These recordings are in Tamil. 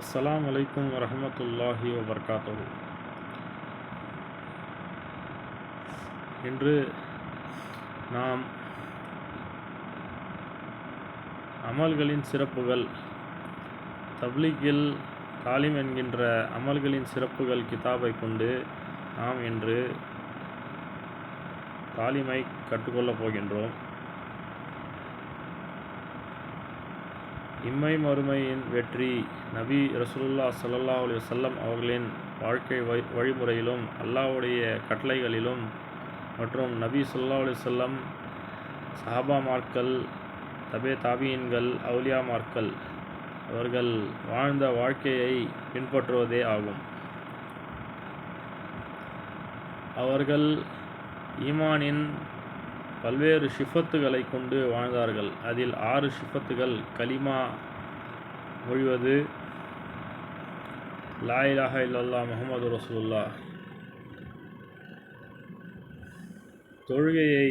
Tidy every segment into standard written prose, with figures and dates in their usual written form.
அஸ்ஸலாமு அலைக்கும் வரஹ்மத்துல்லாஹி வபரகாத்துஹு. இன்று நாம் அமல்களின் சிறப்புகள், தப்லீகில் தாலிம் என்கின்ற அமல்களின் சிறப்புகள் கிதாபை கொண்டு நாம் இன்று தாலிமை கற்றுக்கொள்ளப் போகின்றோம். இம்மை மறுமையின் வெற்றி நபி ரசூலுல்லாஹ் ஸல்லல்லாஹு அலைஹி வஸல்லம் அவர்களின் வாழ்க்கை வழிமுறையிலும் அல்லாஹ்வுடைய கட்டளைகளிலும் மற்றும் நபி ஸல்லல்லாஹு அலைஹி வஸல்லம் சஹாபாமார்கள், தாபீன்கள், அவுலியாமார்கள் அவர்கள் வாழ்ந்த வாழ்க்கையை பின்பற்றுவதே ஆகும். அவர்கள் ஈமானின் பல்வேறு ஷிஃபத்துகளை கொண்டு வாழ்ந்தார்கள். அதில் 6 ஷிஃபத்துகள் கலிமா மொழிவது, லா இலாஹா இல்லல்லாஹ் முஹம்மது ரசூலுல்லாஹ், தொழுகையை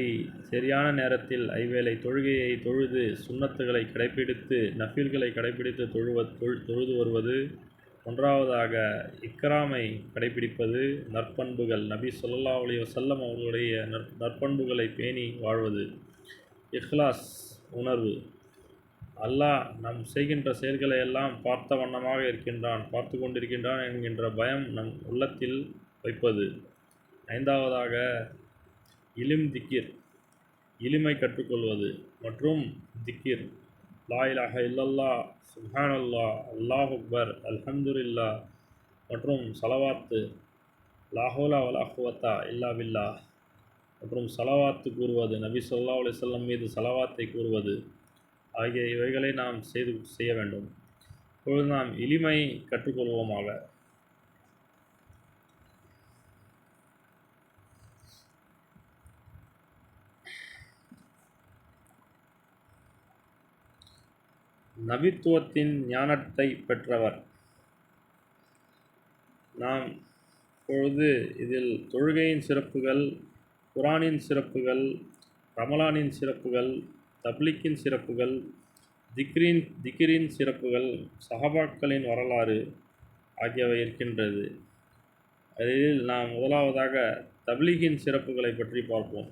சரியான நேரத்தில் ஐவேளை தொழுகையை தொழுது சுன்னத்துகளை கடைப்பிடித்து நஃபில்களை கடைப்பிடித்து தொழுது வருவது. ஒன்றாவதாக இக்ராமை கடைப்பிடிப்பது, நற்பண்புகள் நபி ஸல்லல்லாஹு அலைஹி வஸல்லம் அவர்களுடைய நற்பண்புகளை பேணி வாழ்வது. இஹ்லாஸ் உணர்வு, அல்லாஹ் நாம் செய்கின்ற செயல்களை எல்லாம் பார்த்த வண்ணமாக இருக்கின்றான், பார்த்து கொண்டிருக்கின்றான் என்கின்ற பயம் நம் உள்ளத்தில் வைப்பது. ஐந்தாவதாக திக்கிர், இலிமை கற்றுக்கொள்வது மற்றும் திக்கிர், லா இலாஹா இல்லல்லாஹ், சுப்ஹானல்லாஹ், அல்லாஹு அக்பர், அல்ஹம்துலில்லாஹ் மற்றும் சலவாத்து, லா ஹவ்ல வலா குவத்தா இல்லா பில்லாஹ் மற்றும் சலவாத்து கூறுவது, நபி ஸல்லல்லாஹு அலைஹி வஸல்லம் மீது சலவாத்தை கூறுவது ஆகிய இவைகளை நாம் செய்ய வேண்டும். இப்பொழுது நாம் இலிமை கற்றுக்கொள்வோமாக. நபித்துவத்தின் ஞானத்தை பெற்றவர். நாம் இப்பொழுது இதில் தொழுகையின் சிறப்புகள், குர்ஆனின் சிறப்புகள், ரமலானின் சிறப்புகள், தப்லீக்கின் சிறப்புகள், திக்ரின் சிறப்புகள், சஹாபாக்களின் வரலாறு ஆகியவை இருக்கின்றது. அதில் நாம் முதலாவதாக தப்லீகின் சிறப்புகளை பற்றி பார்ப்போம்.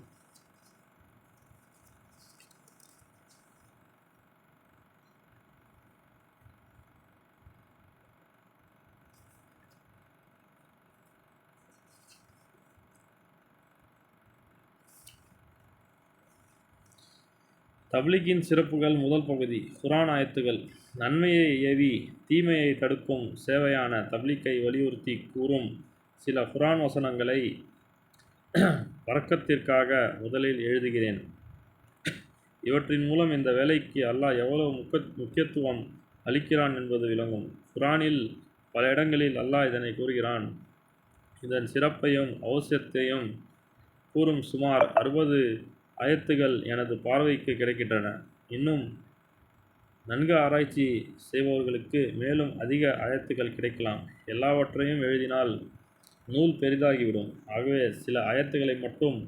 தப்லீகின் சிறப்புகள். முதல் பகுதி குர்ஆன் ஆயத்துகள். நன்மையை ஏவி தீமையை தடுக்கும் சேவையான தப்லீக்கை வலியுறுத்தி கூறும் சில குர்ஆன் வசனங்களை பரக்கத்திற்காக முதலில் எழுதுகிறேன். இவற்றின் மூலம் இந்த வேலைக்கு அல்லாஹ் எவ்வளவு முக்கியத்துவம் அளிக்கிறான் என்பது விளங்கும். குர்ஆனில் பல இடங்களில் அல்லாஹ் இதனை கூறுகிறான். இதன் சிறப்பையும் அவசியத்தையும் கூறும் சுமார் 60 ஆயத்துகள் எனது பார்வைக்கு கிடைக்கின்றன. இன்னும் நன்கு ஆராய்ச்சி செய்பவர்களுக்கு மேலும் அதிக ஆயத்துகள் கிடைக்கலாம். எல்லாவற்றையும் எழுதினால் நூல் பெரிதாகிவிடும். ஆகவே சில ஆயத்துகளை மட்டும்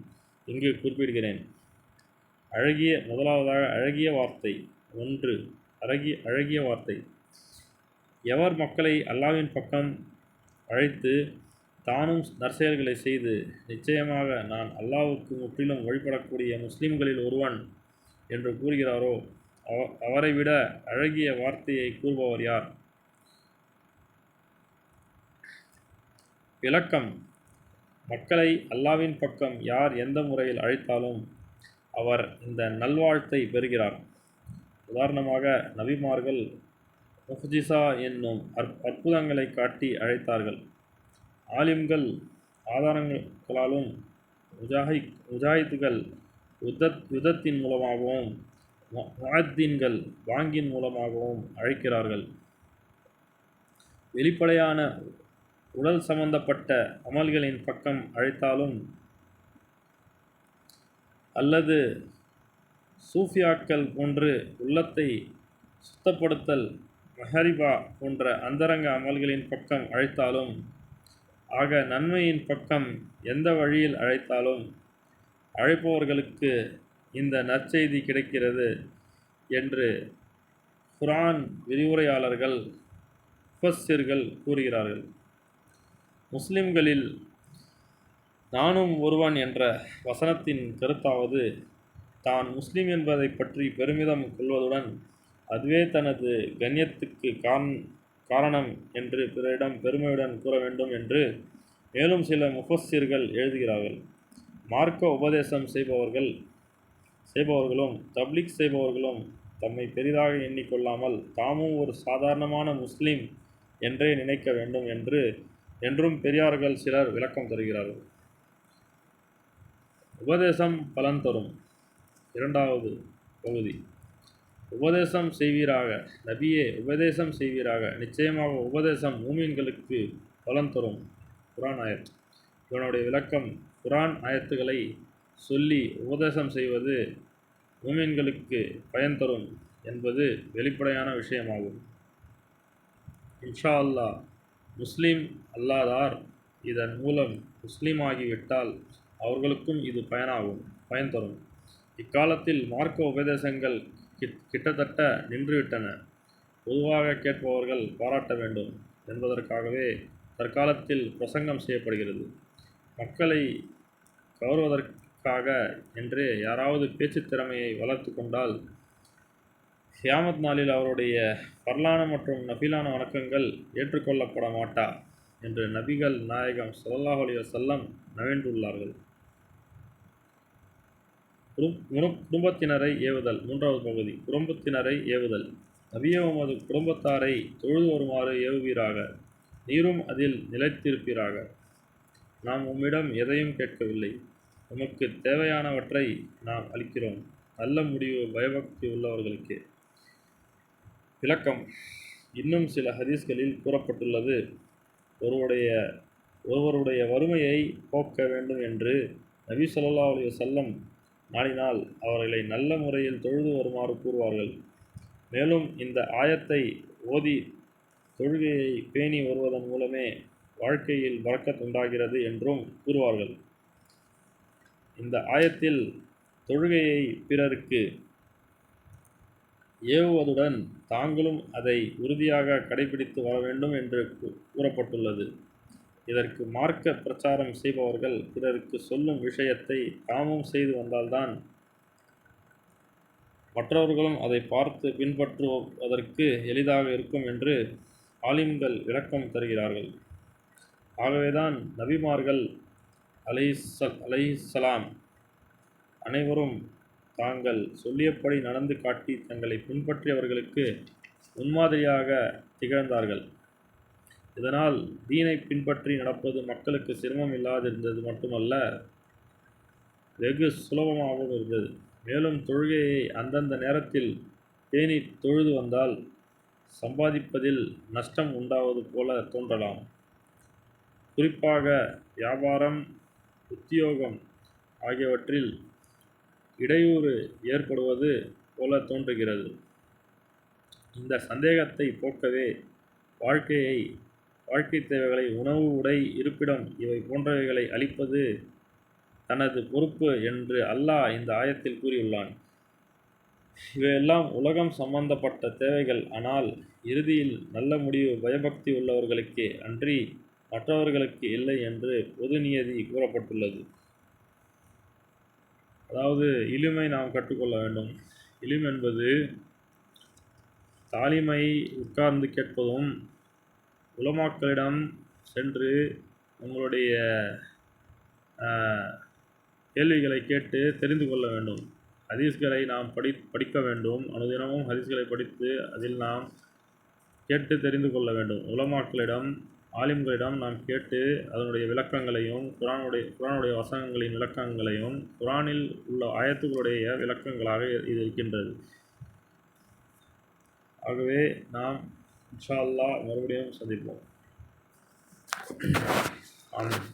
இங்கு குறிப்பிடுகிறேன். முதலாவதாக அழகிய வார்த்தை. 1. அழகிய வார்த்தை. எவர் மக்களை அல்லாஹ்வின் பக்கம் அழைத்து தானும் நற்செயல்களை செய்து, நிச்சயமாக நான் அல்லாஹ்வுக்கு முற்றிலும் வழிபடக்கூடிய முஸ்லிம்களில் ஒருவன் என்று கூறுகிறாரோ, அவரை விட அழகிய வார்த்தையை கூறுபவர் யார்? விளக்கம். மக்களை அல்லாஹ்வின் பக்கம் யார் எந்த முறையில் அழைத்தாலும் அவர் இந்த நல்வாழ்த்தை பெறுகிறார். உதாரணமாக, நபிமார்கள் முஃஜிஸா என்னும் அற்புதங்களை காட்டி அழைத்தார்கள். ஆலிம்கள் ஆதாரங்களாலும், முஜாஹிதுகள் யுத்தத்தின் மூலமாகவும், முஅத்தின்கள் பாங்கின் மூலமாகவும் அழைக்கிறார்கள். வெளிப்படையான உடல் சம்பந்தப்பட்ட அமல்களின் பக்கம் அழைத்தாலும் அல்லது சூஃபியாக்கள் போன்று உள்ளத்தை சுத்தப்படுத்தல், மஹரிபா போன்ற அந்தரங்க அமல்களின் பக்கம் அழைத்தாலும், ஆக நன்மையின் பக்கம் எந்த வழியில் அழைத்தாலும் அழைப்பவர்களுக்கு இந்த நற்செய்தி கிடைக்கிறது என்று குர்ஆன் விரிவுரையாளர்கள் முஃபஸ்ஸிர்கள் கூறுகிறார்கள், முஸ்லிம்களில் நானும் ஒருவன் என்ற வசனத்தின் கருத்தாவது, தான் முஸ்லிம் என்பதை பற்றி பெருமிதம் கொள்வதுடன் அதுவே தனது கண்ணியத்துக்கு காரணம் என்று பிறரிடம் பெருமையுடன் கூற வேண்டும் என்று. மேலும் சில முஃபஸ்ஸிர்கள் எழுதுகிறார்கள், மார்க்க உபதேசம் செய்பவர்களும் தப்லீக் செய்பவர்களும் தம்மை பெரிதாக எண்ணிக்கொள்ளாமல் தாமும் ஒரு சாதாரணமான முஸ்லிம் என்றே நினைக்க வேண்டும் என்றும் பெரியார்கள் சிலர் விளக்கம் தருகிறார்கள். உபதேசம் பலன் தரும். இரண்டாவது பகுதி, உபதேசம் செய்வீராக, நபியே உபதேசம் செய்வீராக, நிச்சயமாக உபதேசம் மூமின்களுக்கு பலன் தரும். குர்ஆன் ஆயத். இதனுடைய விளக்கம், குர்ஆன் ஆயத்துக்களை சொல்லி உபதேசம் செய்வது மூமின்களுக்கு பயன் தரும் என்பது வெளிப்படையான விஷயமாகும். இன்ஷா அல்லாஹ் முஸ்லிம் அல்லாதார் இதன் மூலம் முஸ்லீமாகிவிட்டால் அவர்களுக்கும் இது பயன் தரும். இக்காலத்தில் மார்க்க உபதேசங்கள் கிட்டத்தட்ட நின்றுவிட்டன. பொதுவாக கேட்பவர்கள் பாராட்ட வேண்டும் என்பதற்காகவே தற்காலத்தில் பிரசங்கம் செய்யப்படுகிறது. மக்களை கவர்வதற்காக என்றே யாராவது பேச்சுத் திறமையை வளர்த்து கொண்டால் கியாமத் நாளில் அவருடைய பர்லான மற்றும் நஃபிலான வணக்கங்கள் ஏற்றுக்கொள்ளப்பட மாட்டா என்று நபிகள் நாயகம் ஸல்லல்லாஹு அலைஹி வஸல்லம் நவின்றுள்ளார்கள். குடும்பத்தினரை ஏவுதல். மூன்றாவது பகுதி, குடும்பத்தினரை ஏவுதல். நபியே உமது குடும்பத்தாரை தொழுது வருமாறு ஏவுவீராக, நீரும் அதில் நிலைத்திருப்பீராக. நாம் உம்மிடம் எதையும் கேட்கவில்லை, உமக்கு தேவையானவற்றை நாம் அளிக்கிறோம். நல்ல முடிவு பயபக்தி உள்ளவர்களுக்கே. விளக்கம். இன்னும் சில ஹதீஸ்களில் கூறப்பட்டுள்ளது, ஒருவருடைய வறுமையை போக்க வேண்டும் என்று நபி ஸல்லல்லாஹு அலைஹி வஸல்லம் நாடினால் அவர்களை நல்ல முறையில் தொழுது வருமாறு கூறுவார்கள். மேலும் இந்த ஆயத்தை ஓதி தொழுகையை பேணி வருவதன் மூலமே வாழ்க்கையில் பரக்கத் உண்டாகிறது என்றும் கூறுவார்கள். இந்த ஆயத்தில் தொழுகையை பிறருக்கு ஏவுவதுடன் தாங்களும் அதை உறுதியாக கடைபிடித்து வர வேண்டும் என்று கூறப்பட்டுள்ளது. இதற்கு மார்க்க பிரச்சாரம் செய்பவர்கள் பிறருக்கு சொல்லும் விஷயத்தை தாமும் செய்து வந்தால்தான் மற்றவர்களும் அதை பார்த்து பின்பற்றுவதற்கு எளிதாக இருக்கும் என்று ஆலிம்கள் விளக்கம் தருகிறார்கள். ஆகவேதான் நபிமார்கள் அலைஹிஸ்ஸலாம் அனைவரும் தாங்கள் சொல்லியபடி நடந்து காட்டி தங்களை பின்பற்றியவர்களுக்கு முன்மாதிரியாக திகழ்ந்தார்கள். இதனால் தீனை பின்பற்றி நடப்பது மக்களுக்கு சிரமம் இல்லாதிருந்தது மட்டுமல்ல, வெகு சுலபமாகவும் இருந்தது. மேலும் தொழுகையை அந்தந்த நேரத்தில் பேணி தொழுது வந்தால் சம்பாதிப்பதில் நஷ்டம் உண்டாவது போல தோன்றலாம். குறிப்பாக வியாபாரம், உத்தியோகம் ஆகியவற்றில் இடையூறு ஏற்படுவது போல தோன்றுகிறது. இந்த சந்தேகத்தை போக்கவே வாழ்க்கை தேவைகளை, உணவு, உடை, இருப்பிடம் இவை போன்றவைகளை அளிப்பது தனது பொறுப்பு என்று அல்லாஹ் இந்த ஆயத்தில் கூறியுள்ளான். இவையெல்லாம் உலகம் சம்பந்தப்பட்ட தேவைகள். ஆனால் இறுதியில் நல்ல முடிவு பயபக்தி உள்ளவர்களுக்கே அன்றி மற்றவர்களுக்கு இல்லை என்று பொது நியதி கூறப்பட்டுள்ளது. அதாவது இலுமை நாம் கற்றுக்கொள்ள வேண்டும். இல்ம் என்பது தாலிமை உட்கார்ந்து கேட்பதும், உலமாக்களிடம் சென்று உங்களுடைய கேள்விகளை கேட்டு தெரிந்து கொள்ள வேண்டும். ஹதீஸ்களை நாம் படிக்க வேண்டும். அனுதினமும் ஹதீஸ்களை படித்து அதில் நாம் கேட்டு தெரிந்து கொள்ள வேண்டும். உலமாக்களிடம், ஆலிம்களிடம் நாம் கேட்டு அதனுடைய விளக்கங்களையும், குர்ஆனுடைய வசனங்களின் விளக்கங்களையும், குர்ஆனில் உள்ள ஆயத்துகளுடைய விளக்கங்களாக இது இருக்கின்றது. ஆகவே நாம் இன்ஷா அல்லாஹ் மறுபடியும் சந்திப்போம். ஆமீன்.